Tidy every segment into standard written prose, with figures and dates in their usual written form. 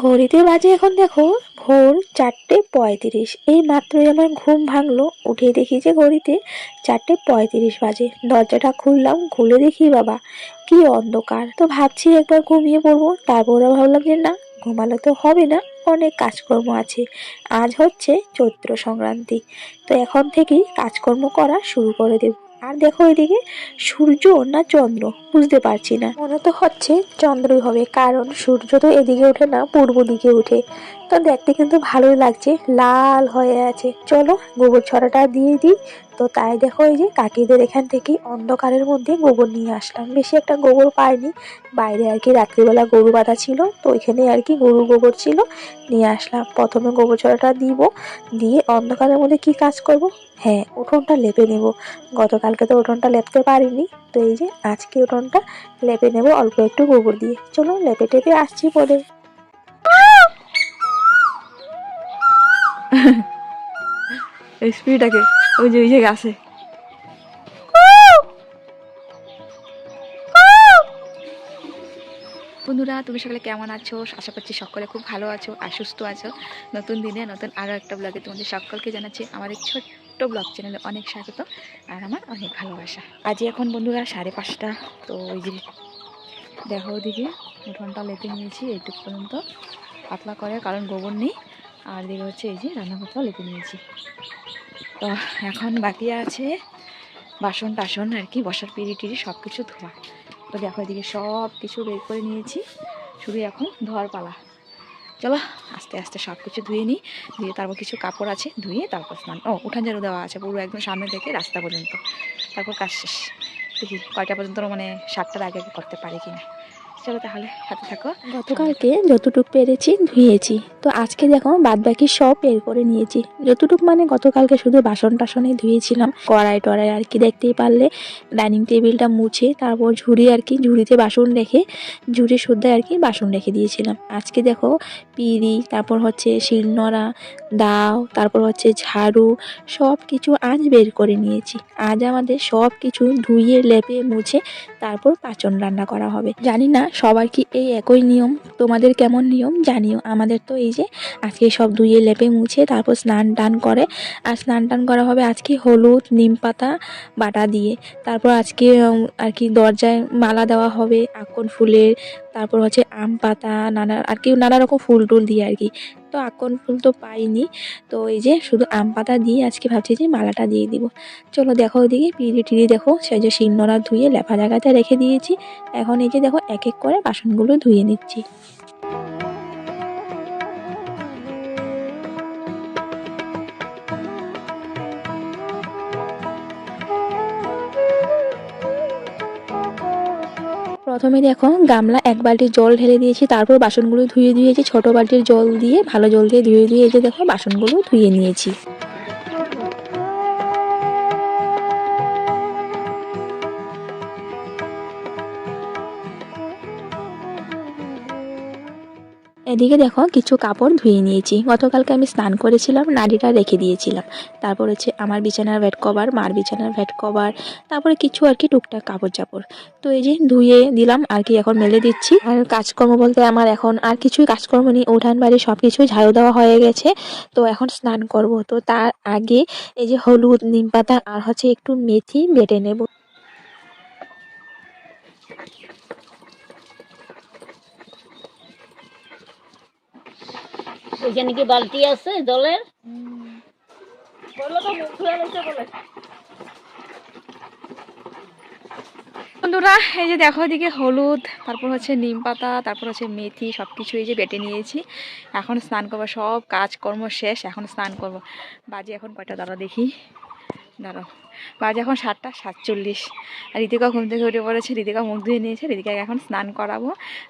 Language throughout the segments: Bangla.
ঘড়িতে বাজে এখন দেখো ভোর 4:35। এই মাত্রই আমার ঘুম ভাঙলো, উঠে দেখি যে ঘড়িতে 4:35 বাজে। দরজাটা খুললাম, খুলে দেখি বাবা কি অন্ধকার। তো ভাবছি একবার ঘুমিয়ে পড়বো, তারপরে ভাবলাম যে না, ঘুমালে তো হবে না, অনেক কাজকর্ম আছে। আজ হচ্ছে চৈত্র সংক্রান্তি, তো এখন থেকেই কাজকর্ম করা শুরু করে দেব। আর দেখো এদিকে সূর্য না চন্দ্র বুঝতে পারছি না, মনে তো হচ্ছে চন্দ্রই হবে, কারণ সূর্য তো এদিকে ওঠে না, পূর্ব দিকে ওঠে। তো দেখতে কিন্তু ভালোই লাগছে, লাল হয়ে আছে। চলো গোবর ছড়াটা দিয়ে দিই। তো তাই দেখো এই যে কাকিদের এখান থেকে অন্ধকারের মধ্যে গোবর নিয়ে আসলাম। বেশি একটা গোবর পাইনি, বাইরে আর কি রাত্রিবেলা গরু বাঁধা ছিল, তো ওইখানে আর কি গরু গোবর ছিল, নিয়ে আসলাম। প্রথমে গোবর ছড়াটা দিব, দিয়ে অন্ধকারের মধ্যে কি কাজ করব, হ্যাঁ উঠোনটা লেপে নেব। গতকালকে তো উঠোনটা লেপতে পারিনি, তো এই যে আজকে উঠোনটা লেপে নেব অল্প একটু গোবর দিয়ে। চলো লেপে টেপে আসছি পরে। এই স্পিডটাকে ওই যে আছে। বন্ধুরা, তুমি সকলে কেমন আছো? আশা করছি সকলে খুব ভালো আছো আর সুস্থ আছো। নতুন দিনে নতুন আরও একটা ব্লগে তোমাদের সকলকে জানাচ্ছি আমাদের ছোট্ট ব্লগ চ্যানেলে অনেক স্বাগত আর আমার অনেক ভালোবাসা। আজই এখন বন্ধুরা 5:30। তো ওই যে দেখো ওদিকে উঠোনটা লেপে নিয়েছি এইটুকু পর্যন্ত পাতলা করে, কারণ গোবর নেই। আর দিকে হচ্ছে এই যে রান্নাঘরটাও লেপে নিয়েছি। তো এখন বাকি আছে বাসন টাসন আর কি, বসার পিড়ি টিড়ি সব কিছু ধোয়া। তো দেখো এদিকে সব কিছু বের করে নিয়েছি, শুধু এখন ধোয়ার পালা। চলো আস্তে আস্তে সব কিছু ধুয়ে নিই, ধুয়ে তারপর কিছু কাপড় আছে ধুয়ে তারপর স্নান। উঠান ঝাড়ু দেওয়া আছে পুরো একদম সামনে থেকে রাস্তা পর্যন্ত, তারপর কাজ শেষ। দেখি কয়টা পর্যন্ত মানে 7টার আগে করতে পারি কিনা। চলো তাহলে হাতে থাকো। গতকালকে যতটুক পেরেছি ধুয়েছি, তো আজকে দেখো বাদ বাকি সব বের করে নিয়েছি। যতটুক মানে গতকালকে শুধু বাসন টাসনে ধুয়েছিলাম, কড়াই টড়াই আর কি, দেখতেই পারলে ডাইনিং টেবিলটা মুছে তারপর ঝুড়ি আর কি, ঝুড়িতে বাসন রেখে ঝুড়ি শুদ্ধ আর কি বাসন রেখে দিয়েছিলাম। আজকে দেখো পিঁড়ি, তারপর হচ্ছে শিলনোড়া, দাও, তারপর হচ্ছে ঝাড়ু, সব কিছু আজ বের করে নিয়েছি। আজ আমাদের সব কিছু ধুয়ে লেপে মুছে তারপর পাচন রান্না করা হবে। জানি না সবার কি এই একই নিয়ম, তোমাদের কেমন নিয়ম জানিও। আমাদের তো এই যে আজকে সব ধুয়ে লেপে মুছে তারপর স্নান টান করে, আর স্নান টান করা হবে আজকে হলুদ নিম পাতা বাটা দিয়ে। তারপর আজকে আর কি দরজায় মালা দেওয়া হবে আকন ফুলের, তারপর হচ্ছে আম পাতা, নানা আর কি নানা রকম ফুল টুল দিয়ে আর কি। তো আকন ফুল তো পাইনি, তো এই যে শুধু আম পাতা দিয়ে আজকে ভাবছি যে মালাটা দিয়ে দিব। চলো দেখো ওইদিকে পিঁড়ি টিড়ি দেখো সেই যে শিলনোড়া ধুয়ে লেফা জায়গাতে রেখে দিয়েছি। এখন এই যে দেখো এক এক করে বাসনগুলো ধুয়ে নিচ্ছি। প্রথমে দেখো গামলা 1 বালতি জল ঢেলে দিয়েছি, তারপর বাসনগুলো ধুয়ে দিয়েছি ছোট বালতির জল দিয়ে, ভালো জল দিয়ে ধুয়ে এই যে দেখো বাসনগুলো ধুয়ে নিয়েছি। এদিকে দেখো কিছু কাপড় ধুয়ে নিয়েছি। গতকালকে আমি স্নান করেছিলাম, নাড়িটা রেখে দিয়েছিলাম। তারপর হচ্ছে আমার বিছানার বেড কভার, মার বিছানার বেড কভার, তারপরে কিছু আর কি টুকটাক কাপড় চাপড়, তো এই যে ধুয়ে দিলাম আর কি, এখন মেলে দিচ্ছি। আর কাজকর্ম বলতে আমার এখন আর কিছুই কাজকর্ম নেই, উঠান বাড়ি সব কিছুই ঝাড়ু দেওয়া হয়ে গেছে। তো এখন স্নান করব, তো তার আগে এই যে হলুদ নিম পাতা আর হচ্ছে একটু মেথি বেটে নেব। ওইখানে কি বালতি আছে জলের? বন্ধুরা এই যে দেখো এদিকে হলুদ, তারপর হচ্ছে নিম পাতা, তারপর হচ্ছে মেথি সব কিছু এই যে বেটে নিয়েছি। এখন স্নান করবো, সব কাজকর্ম শেষ, এখন স্নান করব। বাজে এখন কয়টা দাঁড়া দেখি, দাঁড়াও, বাজে এখন 7:47। আর ঋতিকা ঘুম থেকে উঠে পড়েছে, ঋতিকা মুখ ধুয়ে নিয়েছে। ঋতিকাকে এখন স্নান করাবো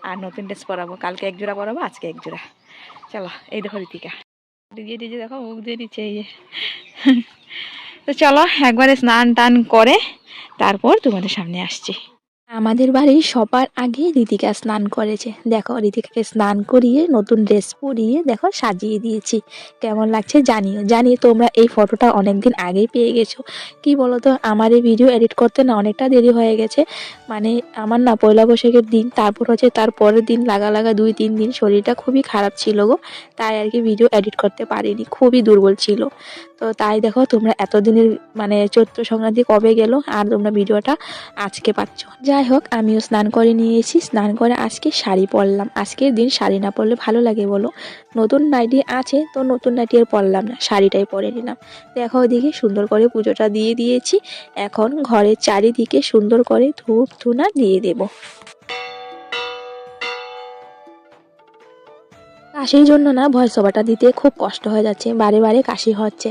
আর নতুন ড্রেস পরাবো, কালকে এক জোড়া পরাবো, আজকে এক জোড়া। চলো এই দেখো ঋতিকা ডিজে ডিজে দেখো মুখ দিয়ে দিচ্ছে এই যে। তো চলো একবারে স্নান টান করে তারপর তোমাদের সামনে আসছি। আমাদের বাড়ির সবার আগে ঋতিকা স্নান করেছে। দেখো ঋতিকাকে স্নান করিয়ে নতুন ড্রেস পরিয়ে দেখো সাজিয়ে দিয়েছি। কেমন লাগছে জানিও। জানি তোমরা এই ফটোটা অনেকদিন আগেই পেয়ে গেছো। কি বলো তো, আমার এই ভিডিও এডিট করতে না অনেকটা দেরি হয়ে গেছে। মানে আমার না পয়লা বৈশাখের দিন, তারপর হচ্ছে তার পরের দিন লাগা 2-3 দিন শরীরটা খুবই খারাপ ছিল গো। তাই আর কি ভিডিও এডিট করতে পারিনি, খুবই দুর্বল ছিল। তো তাই দেখো তোমরা এতদিনের মানে চৈত্র সংক্রান্তি কবে গেল আর তোমরা ভিডিওটা আজকে পাচ্ছ। যাই হোক, আমিও স্নান করে নিয়েছি। স্নান করে আজকে শাড়ি পরলাম। আজকের দিন শাড়ি না পরলে ভালো লাগে বলো? নতুন নাইটি আছে তো নতুন নাইটি আর পরলাম না, শাড়িটাই পরে নিলাম। দেখো ওইদিকে সুন্দর করে পুজোটা দিয়ে দিয়েছি। এখন ঘরের চারিদিকে সুন্দর করে ধূপ ধুনা দিয়ে দেবো। কাশির জন্য না ভয়েস ওভারটা দিতে খুব কষ্ট হয়ে যাচ্ছে, বারে বারে কাশি হচ্ছে,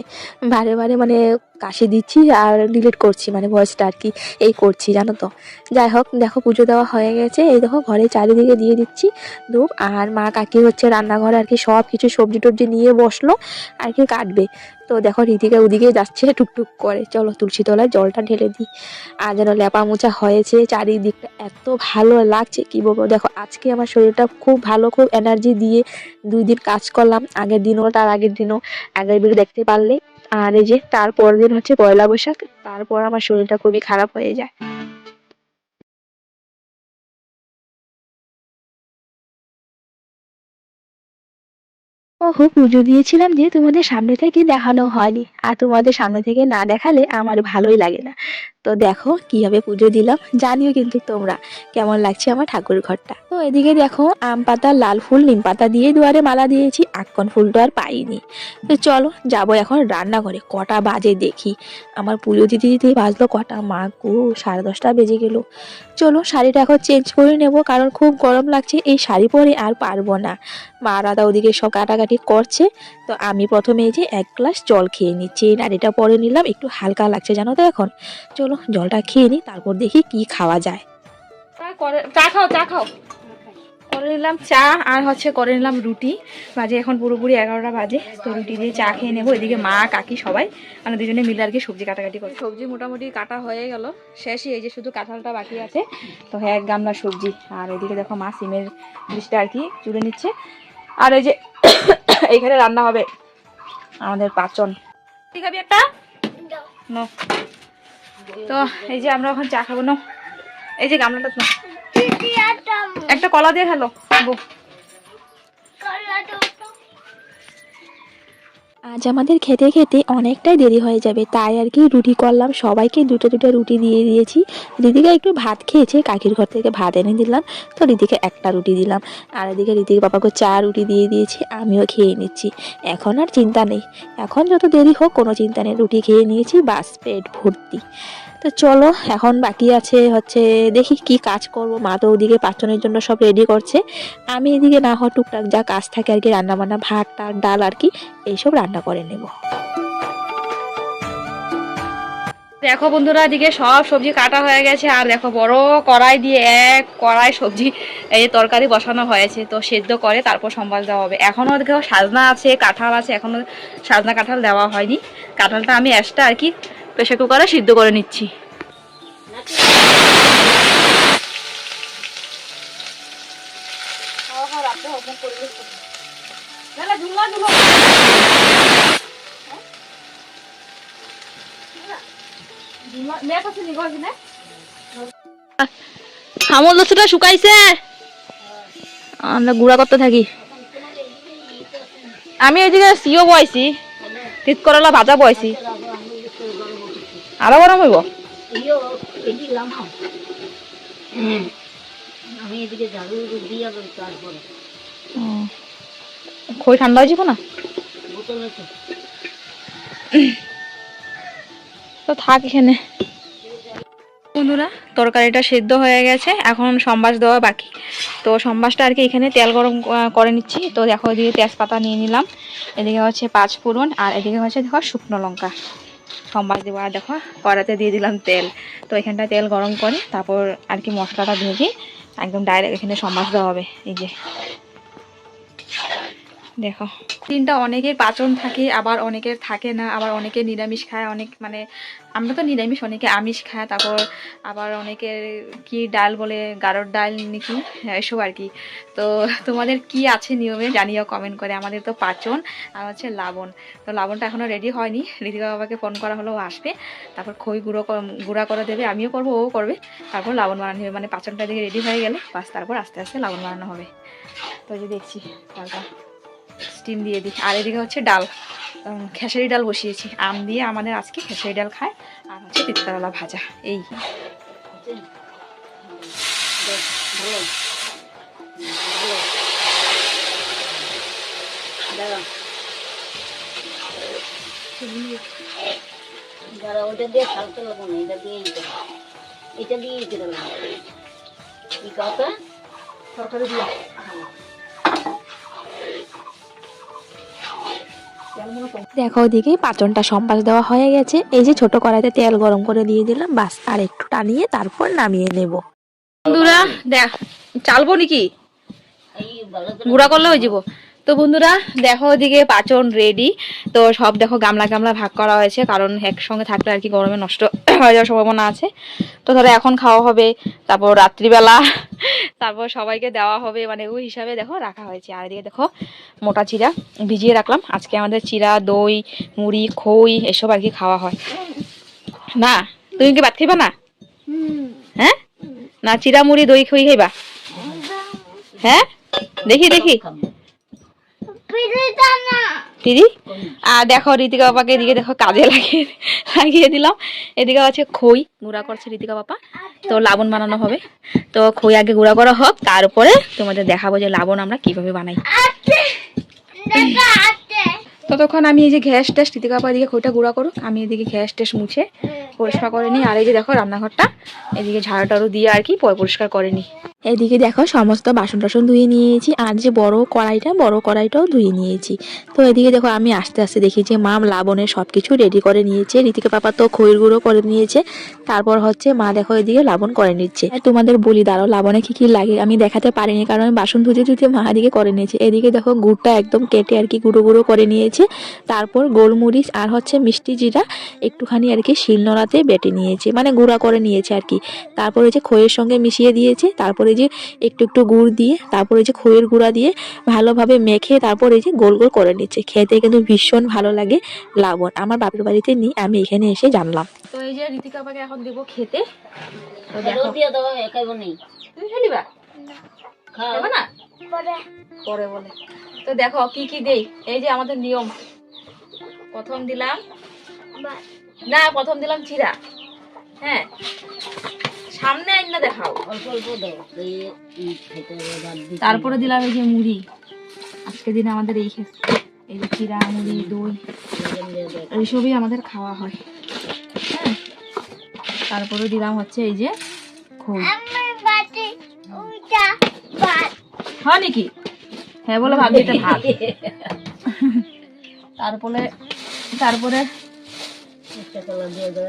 বারে বারে মানে কাশি দিচ্ছি আর ডিলিট করছি, মানে ভয়েসটা আর কি এই করছি জানো তো। যাই হোক, দেখো পুজো দেওয়া হয়ে গেছে। এই দেখো ঘরে চারিদিকে দিয়ে দিচ্ছি ধূপ। আর মা কাকি হচ্ছে রান্নাঘরে আর কি সব কিছু সবজি টবজি নিয়ে বসলো আর কি কাটবে। তো দেখো ঋতিকা ওদিকে যাচ্ছে টুকটুক করে। চলো তুলসী তলায় জলটা ঢেলে দিই। আর যেন লেপা মোছা হয়েছে, চারিদিকটা এত ভালো লাগছে কি বলবো। দেখো আজকে আমার শরীরটা খুব ভালো, খুব এনার্জি দিয়ে 2 দিন কাজ করলাম। আগের দিনও তার আগের দিনও, আগের ভিডিও দেখতে পারলে। আর এই যে তারপরের দিন হচ্ছে পয়লা বৈশাখ, তারপর আমার শরীরটা খুবই খারাপ হয়ে যায়। ওহো, পুজো দিয়েছিলাম যে তোমাদের সামনে থেকে দেখানো হয়নি, আর তোমাদের সামনে থেকে না দেখালে আমার ভালোই লাগে না। তো দেখো কিভাবে পুজো দিলাম, জানিও কিন্তু তোমরা কেমন লাগছে আমার ঠাকুর ঘরটা। তো এদিকে দেখো আম পাতা, লাল ফুল, নিম পাতা দিয়ে দুয়ারে মালা দিয়েছি। আকন ফুল তো আর পাইনি। তো চলো যাবো এখন রান্নাঘরে। কটা বাজে দেখি, আমার পুজো দিতে দিতে বাজলো কটা, মা গো 10:30 বেজে গেল। চলো শাড়িটা এখন চেঞ্জ করে নেব, কারণ খুব গরম লাগছে, এই শাড়ি পরে আর পারবো না। মা দাদা ওদিকে সব কাটাকাটি করছে। তো আমি প্রথমে এই যে 1 গ্লাস জল খেয়ে নিচ্ছি, এই নাড়িটা পরে নিলাম, একটু হালকা লাগছে জানো তো এখন। চলো জলটা খেয়ে নিই, তারপর দেখি কি খাওয়া যায়। চা খাও, চা খাও। করে নিলাম চা আর হচ্ছে করে নিলাম রুটি। বাজে এখন পুরোপুরি 11টা বাজে। তো রুটি দিয়ে চা খেয়ে নেবো। এদিকে মা কাকি সবাই মানে দুজনে মিলে আর কি সবজি কাটাকাটি করে। সবজি মোটামুটি কাটা হয়ে গেল, শেষই। এই যে শুধু কাঁঠালটা বাকি আছে। তো হ্যাঁ, 1 গামলা সবজি। আর এদিকে দেখো মা সিমের বীজটা আর কি চুড়ে নিচ্ছে। আর এই যে এইখানে রান্না হবে আমাদের পাচন। ঠিক আছে একটা নো। তো এই যে আমরা এখন চা খাবো না। এই যে গামলাটা তো একটা কলা দিয়ে খেলো। আজ আমাদের খেতে খেতে অনেকটাই দেরি হয়ে যাবে, তাই আর কি রুটি করলাম। সবাইকে দুটো দুটো রুটি দিয়ে দিয়েছি। ঋতিকা একটু ভাত খেয়েছে, কাকির ঘর থেকে ভাত এনে দিলাম। তো ঋতিকা একটা রুটি দিলাম। আর এদিকে ঋতিকা বাবাকে 4 রুটি দিয়ে দিয়েছি, আমিও খেয়ে নিচ্ছি। এখন আর চিন্তা নেই, এখন যত দেরি হোক কোনো চিন্তা নেই। রুটি খেয়ে নিয়েছি, বাস পেট ভর্তি। তো চলো এখন বাকি আছে হচ্ছে দেখি কি কাজ করব। মা তো ওদিকে পাচনের জন্য সব রেডি করছে, আমি এদিকে না হয় টুকটাক যা কাজ থাকে আর কি, রান্না বান্না, ভাত টাত ডাল আর কি এইসব রান্না করে নেব। দেখো বন্ধুরা, এদিকে সব সবজি কাটা হয়ে গেছে। আর দেখো বড় কড়াই দিয়ে 1 কড়াই সবজি এই যে তরকারি বসানো হয়েছে। তো সেদ্ধ করে তারপর সম্বাস দেওয়া হবে। এখনো দেখো সাজনা আছে, কাঁঠাল আছে, এখনো সাজনা কাঁঠাল দেওয়া হয়নি। কাঁঠালটা আমি এক্সট্রা আর কি প্রেসার কুকারে সিদ্ধ করে নিচ্ছি। আমল দোষটা শুকাইছে, আমরা গুঁড়া করতে থাকি। আমি ওইদিকে সিও বয়সি, তিত করলা ভাজা বয়সি। আরো গরম হইব। আমি এদিকে ঝাড়ু দিয়ে তারপরে খই ঠান্ডা হয়ে যাব না বোতলে তো থাক এখানে। বন্ধুরা তরকারিটা সেদ্ধ হয়ে গেছে, এখন সম্বাস দেওয়া বাকি। তো সম্বাসটা আর কি এখানে তেল গরম করে নিচ্ছি। তো দেখো এদিকে তেজপাতা নিয়ে নিলাম, এদিকে হচ্ছে 5 ফোড়ন, আর এদিকে হচ্ছে দেখো শুকনো লঙ্কা সম্বাস দেবো। আর দেখো কড়াতে দিয়ে দিলাম তেল। তো এখানটা তেল গরম করে তারপর আর কি মশলাটা ভেজে একদম ডাইরেক্ট এখানে সম্বাস দেওয়া হবে। এই যে দেখো দিনটা অনেকের পাচন থাকে, আবার অনেকের থাকে না, আবার অনেকে নিরামিষ খায়, অনেক মানে আমরা তো নিরামিষ, অনেকে আমিষ খায়, তারপর আবার অনেকের কি ডাল বলে গাড়র ডাল নাকি, এসব আর কি। তো তোমাদের কি আছে নিয়মে জানিও কমেন্ট করে। আমাদের তো পাচন আর হচ্ছে লাবণ, তো লাবণটা এখনও রেডি হয়নি। ঋতিকা বাবাকে ফোন করা হলো, ও আসবে, তারপর খই গুঁড়া করে দেবে, আমিও করবো, ও করবে, তারপর লাবণ বানানো হবে। মানে পাচনটা দিকে রেডি হয়ে গেলে বাস তারপর আস্তে আস্তে লাবণ বানানো হবে। তো এই যে দেখছি তারপর স্টিম দিয়ে দিই। আর এদিকে হচ্ছে ডাল, খেসারি ডাল বসিয়েছি, আম দিয়ে আমাদের আজকে খেসারি ডাল খায়, আর হচ্ছে তিতকারলা ভাজা। এই যারা ওটা দিয়ে খালতে লাগবো না, এটা দিয়ে দিলাম কি কথা তরকারি দিয়ে দেখো ওদিকে পাচনটা সম্বাস দেওয়া হয়ে গেছে। এই যে ছোট কড়াইতে তেল গরম করে দিয়ে দিলাম, বাস আর একটু টানিয়ে তারপর নামিয়ে নেব। বন্ধুরা দেখ চালবো নাকি এই ভালো করে গুঁড়া করলে হয়ে যাবো। তো বন্ধুরা দেখো ওদিকে পাচন রেডি। তো সব দেখো গামলা গামলা ভাগ করা হয়েছে, কারণ একসঙ্গে থাকলে আর কি গরমে নষ্ট হয়ে যাওয়ার সম্ভাবনা আছে। তো ধরো এখন খাওয়া হবে, তারপর রাত্রিবেলা তারপর সবাইকে দেওয়া হবে, মানে ওই হিসাবে দেখো রাখা হয়েছে। আর এদিকে দেখো মোটা চিরা ভিজিয়ে রাখলাম। আজকে আমাদের চিরা, দই, মুড়ি, খই এসব আর কি খাওয়া হয়। না তুমি কি ভাত খাইবা না? হ্যাঁ না, চিরা মুড়ি দই খই খাইবা? হ্যাঁ দেখি দেখি দিদি। আর দেখো ঋতিকা বাবাকে এদিকে দেখো কাজে লাগিয়ে দিলাম। এদিকে আছে খই গুঁড়া করছে ঋতিকা বাবা, তো লাবণ বানানো হবে। তো খই আগে গুঁড়া করা হোক, তারপরে তোমাদের দেখাবো যে লাবণ আমরা কিভাবে বানাই। ততক্ষণ আমি এই যে গ্যাস ট্যাস ঋতিকা বাবা এদিকে খইটা গুঁড়া করুক, আমি এদিকে গ্যাস ট্যাস মুছে পরিষ্কার করে নিই। আর এই যে দেখো রান্নাঘরটা এদিকে ঝাড়ু টাড়ু দিয়ে আর কি পরিষ্কার করে নিই। এদিকে দেখো সমস্ত বাসন টাসন ধুয়ে নিয়েছি, আর যে বড় কড়াইটাও ধুয়ে নিয়েছি। তো এদিকে দেখো আমি আস্তে আস্তে দেখি যে মা লাবণের সবকিছু রেডি করে নিয়েছে। ঋতিকা পাপা তো খইর গুঁড়ো করে নিয়েছে, তারপর হচ্ছে মা দেখো এদিকে লাবণ করে নিচ্ছে। তোমাদের বলি দাঁড়াও লাবণে কি কি লাগে আমি দেখাতে পারিনি, কারণ আমি বাসন ধুতে ধুতে মা এদিকে করে নিয়েছে। এদিকে দেখো গুড়টা একদম কেটে আর কি গুঁড়ো গুঁড়ো করে নিয়েছে, তারপর গোলমরিচ আর হচ্ছে মিষ্টি জিরা একটুখানি আর কি শিলনোড়াতে বেটে নিয়েছে, মানে গুঁড়া করে নিয়েছে আর কি। তারপরে যে খইয়ের সঙ্গে মিশিয়ে দিয়েছে, তারপরে যে একটু একটু গুড় দিয়ে, তারপরে যে খইয়ের গুঁড়া দিয়ে ভালোভাবে মেখে তারপরে যে গোল গোল করে নিচ্ছে। খেতে কিন্তু ভীষণ ভালো লাগে লাবণ। আমার বাপের বাড়িতে নি, আমি এখানে এসে জানলাম। তো এই যে ঋতিকা বাবাকে এখন দেবো খেতে। তো রোদ দেখো দিয়ে দাও একাই নেই তুমি খেলিবা খাও খাবে না পরে বলে। তো দেখো কি কি দেই, এই যে আমাদের নিয়ম। প্রথম দিলাম চিরা, হ্যাঁ সামনে আইন না দেখাও। অল্প অল্প দাও খেতে হবে ভাত দিতে তারপরে দিলাম এই যে মুড়ি, আজকে দিনে আমাদের এই যে চিরা, মুড়ি, দই এইসবই আমাদের খাওয়া হয়। হ্যাঁ তারপরে দিলাম হচ্ছে এই যে খই। হয় নাকি? হ্যাঁ বলে ভাবি এটা ভাত। তারপরে একটা কলা দিয়ে দাও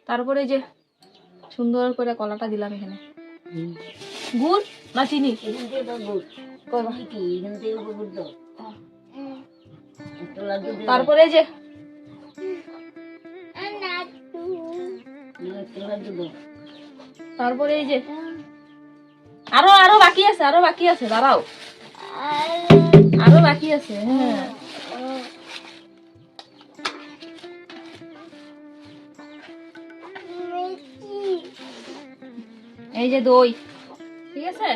তারপরে যে সুন্দর করে কলাটা দিলাম এখানে। গুড় না চিনি? এখান থেকে দাও গুড় কি এখান থেকে গুড় দাও একটা লাড্ডু দিয়ে তারপরে যে একটা লাড্ডু দাও তারপরে এই যে আরো বাকি আছে দাঁড়াও, আরো বাকি আছে। হ্যাঁ এই যে দই, ঠিক আছে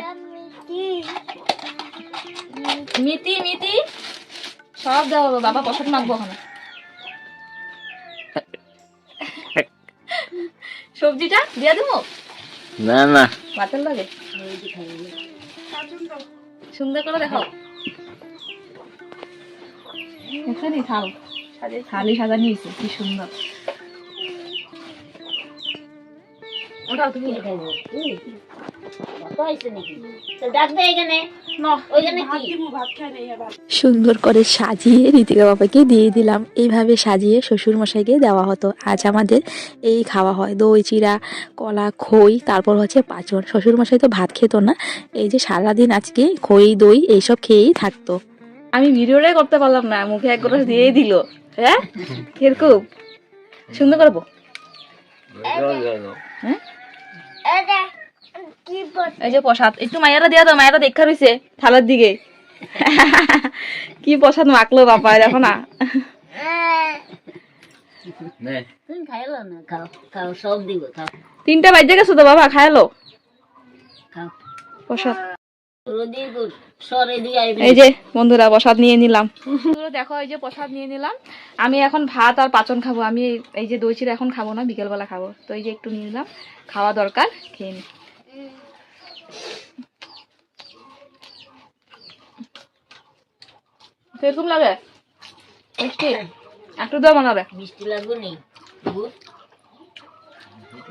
মিতি সব দেওয়া হবে। বাবা পছন্দ মাখবো ওখানে সবজিটা দিয়ে দেবো না না ভাতের লাগে। সুন্দর করে দেখাও, দেখছেন থালি সাজানি হয়েছে কি সুন্দর। কি খাইবো তুই কত হয়েছে নাকি তো ডাক দে এখানে ওইখানে কি সুন্দর করে সাজিয়ে ঋতিকা বাবাকে দিয়ে দিলাম। এইভাবে সাজিয়ে শ্বশুর মশাইকে দেওয়া হতো। আজ আমাদের এই খাওয়া হয়, দই চিড়া, কলা, খই, তারপর হচ্ছে পাঁচন। শ্বশুর মশাই তো ভাত খেত না, এই যে সারাদিন আজকে খই দই এইসব খেয়েই থাকতো। আমি ভিডিওটাই করতে পারলাম না, মুখে এক গ্লাস দিয়েই দিল। হ্যাঁ কিরকম সুন্দর করবো। হ্যাঁ এই যে প্রসাদ একটু মায়েরা দিয়া দাও, মায়েরা দেখা রয়েছে থালার দিকে। কি প্রসাদ মাখলো বাবা দেখো না। তুমি খাইলো না খাও খাও সব দিব খাও 3টা বাজে গেছো তো বাবা, খাইলো খাও প্রসাদ। রোদি সরে দিয়ে আইবি এই যে বন্ধুরা প্রসাদ নিয়ে নিলাম। বন্ধুরা দেখো এই যে প্রসাদ নিয়ে নিলাম। আমি এখন ভাত আর পাচন খাবো। আমি এই যে দই চিড়া এখন খাবো না, বিকেলবেলা খাবো। তো এই যে একটু নিয়ে নিলাম, খাওয়া দরকার, খেয়ে নি। কিরকম লাগে মিষ্টি? একটু দাও বানাবে। মিষ্টি লাগবে নি গুড়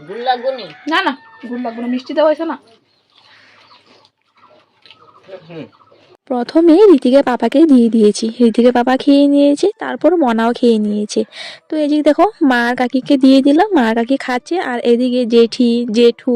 গুড় লাগবে নি না না গুড় লাগবে না, মিষ্টি দেওয়া হয়েছে না। প্রথমে ঋতিকা পাপাকে দিয়ে দিয়েছি, ঋতিকা পাপা খেয়ে নিয়েছে, তারপর মনাও খেয়ে নিয়েছে। তো এদিকে দেখো মা আর কাকিকে দিয়ে দিলাম, মা আর কাকি খাচ্ছে, আর এদিকে জেঠি জেঠু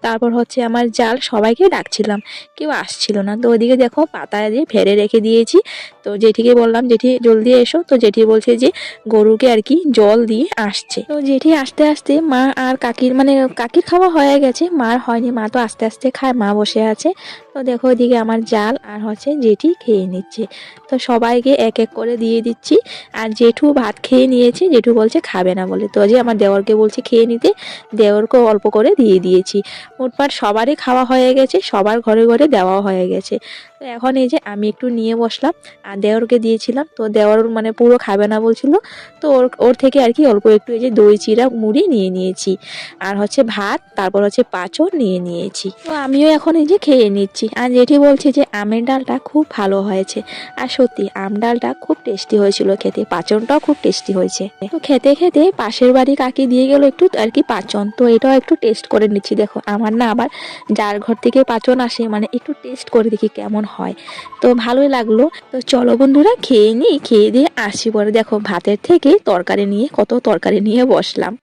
তারপর হচ্ছে আমার জাল সবাইকে ডাকছিলাম, কেউ আসছিল না। তো ওইদিকে দেখো পাতা দিয়ে ফেলে রেখে দিয়েছি। তো জেঠিকে বললাম জেঠি জলদি এসো, তো জেঠি বলছে যে গরুকে আর কি জল দিয়ে আসছে। তো জেঠি আসতে আসতে মা আর কাকির মানে কাকির খাওয়া হয়ে গেছে, মার হয়নি, মা তো আস্তে আস্তে খায়, মা বসে আছে। তো দেখো ওইদিকে আমার জাল আর হচ্ছে জেঠি খেয়ে নিচ্ছে। তো সবাইকে এক এক করে দিয়ে দিচ্ছি। আর জেঠু ভাত খেয়ে নিয়েছে, জেঠু বলছে খাবে না বলে। তো যে আমার দেওরকে বলছে খেয়ে নিতে, দেওরকেও অল্প করে দিয়ে দিয়েছি। মোটমাট সবারই খাওয়া হয়ে গেছে, সবার ঘরে ঘরে দেওয়া হয়ে গেছে। তো এখন এই যে আমি একটু নিয়ে বসলাম, আর দেওরকে দিয়েছিলাম। তো দেওর মানে পুরো খাবে না বলছিল, তো ওর থেকে আর কি অল্প একটু এই যে দই চিড়া মুড়ি নিয়ে নিয়েছি, আর হচ্ছে ভাত, তারপর হচ্ছে পাঁচন নিয়ে নিয়েছি। তো আমিও এখন এই যে খেয়ে নিচ্ছি। আর জেঠি বলছে যে আমের ডালটা খুব ভালো হয়েছে। আর সত্যি আম ডালটা খুব টেস্টি হয়েছিল খেতে, পাঁচনটাও খুব টেস্টি হয়েছে। তো খেতে খেতে পাশের বাড়ি কাকি দিয়ে গেল একটু আর কি পাঁচন, তো এটাও একটু টেস্ট করে নিচ্ছি। দেখো আমার না আবার যার ঘর থেকে পাঁচন আসে মানে একটু টেস্ট করে দেখি কেমন হয়, তো ভালোই লাগলো। তো চলো বন্ধুরা খেয়ে নিই, খেয়ে দিয়ে আসি পরে। দেখো ভাতের থেকে তরকারি নিয়ে কত তরকারি নিয়ে বসলাম।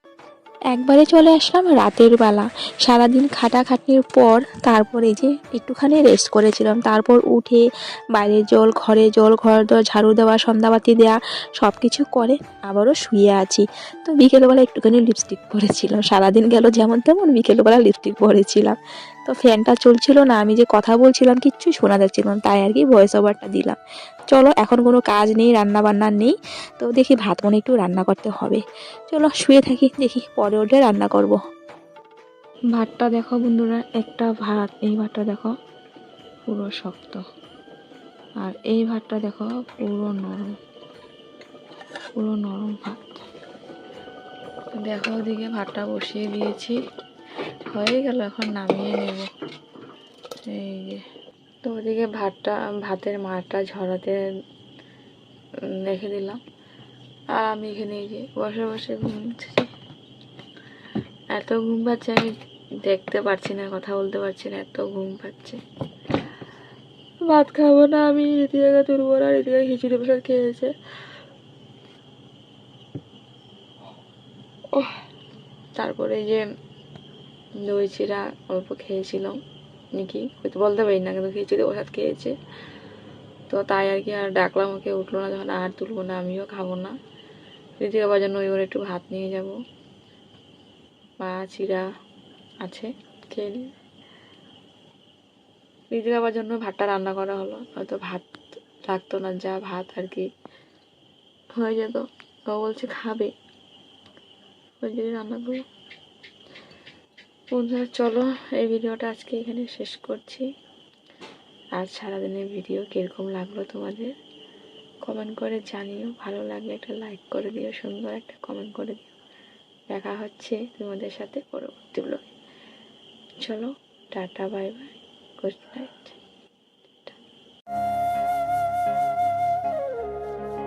একবারে চলে আসলাম রাতের বেলা, সারাদিন খাটাখাটনির পর তারপর এই যে একটুখানি রেস্ট করেছিলাম। তারপর উঠে বাইরের জল ঘরে জল, ঘর দর ঝাড়ু দেওয়া, সন্ধ্যাবাতি দেওয়া, সব কিছু করে আবারও শুয়ে আছি। তো বিকেলবেলা একটুখানি লিপস্টিক পরেছিলাম, সারাদিন গেল যেমন তেমন, বিকেলবেলা লিপস্টিক পরেছিলাম। তো ফ্যানটা চলছিল না, আমি যে কথা বলছিলাম কিচ্ছু শোনা যাচ্ছিল না, তাই আর কি ভয়েস ওভারটা দিলাম। চলো এখন কোনো কাজ নেই, রান্না বান্না নেই, তো দেখি ভাত মনে একটু রান্না করতে হবে। চলো শুয়ে থাকি, দেখি পরে উঠে রান্না করব। ভাতটা দেখো বন্ধুরা, একটা ভাত, এই ভাতটা দেখো পুরো শক্ত, আর এই ভাতটা দেখো পুরো নরম, পুরো নরম ভাত। তো দেখো ওদিকে ভাতটা বসিয়ে দিয়েছি, হয়ে গেল, এখন নামিয়ে নেব। এই যে তো ওদিকে ভাতের মারটা ঝরাতে রেখে দিলাম, আর আমি এখানে এই যে বসে বসে ঘুমছি। এত ঘুম পাচ্ছে, আমি দেখতে পারছি না, কথা বলতে পারছি না, এত ঘুম পাচ্ছে। ভাত খাবো না আমি, রীতিকা তুলবো না, রীতিকা খিচুড়ি প্রসাদ খেয়েছে। তারপরে যে দই চিড়া অল্প খেয়েছিলাম নাকি হয়তো বলতে পারি না, কিন্তু খিচুড়ি প্রসাদ খেয়েছে। তো তাই আর কি আর ডাকলাম, ওকে উঠলো না যখন, আর তুলবো না, আমিও খাবো না। রীতিকা বাজানো ওই একটু ভাত নিয়ে যাব, বা চিড়া আছে খেয়ে নিই। রীতিকা বাবার জন্য ভাতটা রান্না করা হলো, হয়তো ভাত লাগতো না, যা ভাত আর কি হয়ে যেত। ও বলছে খাবে, ওই জন্য রান্না করবো। বন্ধুরা চলো এই ভিডিওটা আজকে এখানে শেষ করছি। আজ সারাদিনের ভিডিও কীরকম লাগলো তোমাদের কমেন্ট করে জানিও, ভালো লাগলে একটা লাইক করে দিও, সুন্দর একটা কমেন্ট করে দিও। দেখা হচ্ছে তোমাদের সাথে পরবর্তী ব্লগে। চলো tata, bye bye, good night.